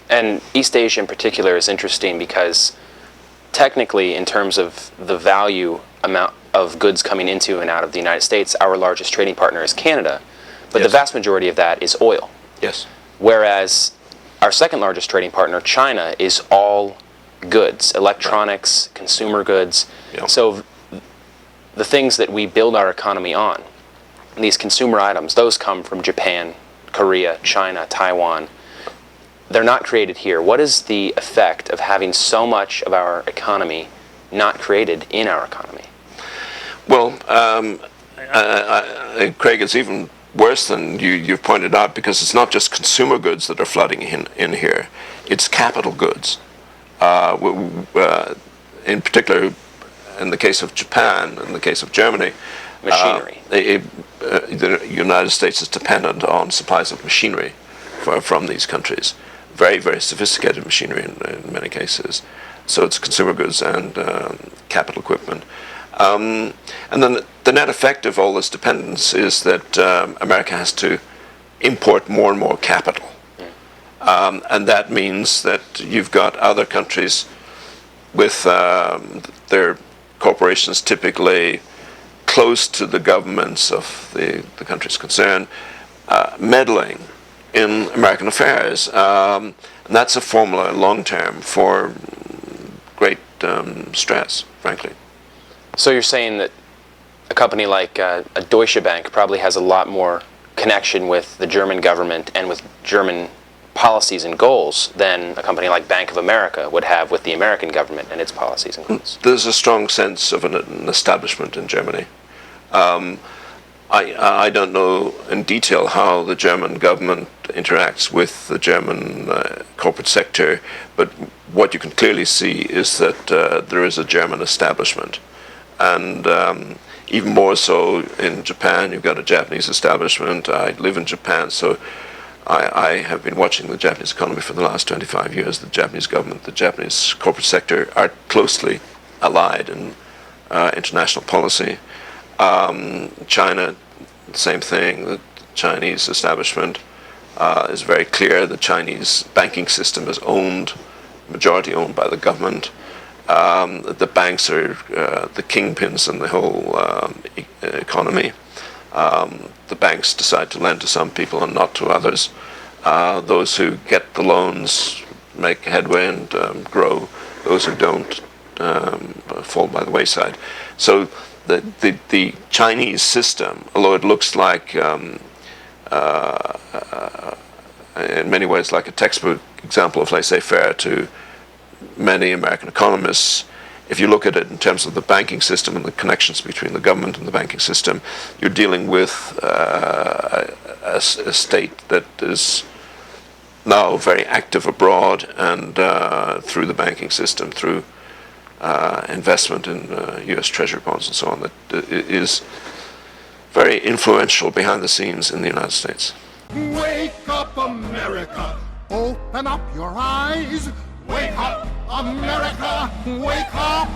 And East Asia in particular is interesting because technically, in terms of the value amount of goods coming into and out of the United States, our largest trading partner is Canada, but the vast majority of that is oil. Yes. Whereas our second largest trading partner, China, is all goods, electronics, consumer goods. Yep. So the things that we build our economy on, these consumer items, those come from Japan, Korea, China, Taiwan. They're not created here. What is the effect of having so much of our economy not created in our economy? Well, Craig, it's even worse than you've pointed out, because it's not just consumer goods that are flooding in here. It's capital goods. In particular, in the case of Japan, in the case of Germany, Machinery. The United States is dependent on supplies of machinery from these countries. Very, very sophisticated machinery in many cases. So it's consumer goods and capital equipment. And then the net effect of all this dependence is that America has to import more and more capital. And that means that you've got other countries with their corporations typically close to the governments of the countries concerned, meddling in American affairs. And that's a formula long-term for great stress, frankly. So you're saying that a company like a Deutsche Bank probably has a lot more connection with the German government and with German policies and goals than a company like Bank of America would have with the American government and its policies and goals. There's a strong sense of an establishment in Germany. I don't know in detail how the German government interacts with the German corporate sector, but what you can clearly see is that there is a German establishment. And even more so in Japan, you've got a Japanese establishment. I live in Japan, so I have been watching the Japanese economy for the last 25 years. The Japanese government, the Japanese corporate sector are closely allied in international policy. China, same thing. The Chinese establishment is very clear. The Chinese banking system is majority owned by the government. The banks are the kingpins in the whole economy. The banks decide to lend to some people and not to others. Those who get the loans make headway and grow. Those who don't fall by the wayside. So the Chinese system, although it looks like in many ways like a textbook example of laissez-faire to many American economists, if you look at it in terms of the banking system and the connections between the government and the banking system, you're dealing with a state that is now very active abroad and through the banking system, through investment in U.S. Treasury bonds and so on, that is very influential behind the scenes in the United States. Wake up, America! Open up your eyes! Wake up, America! Wake up!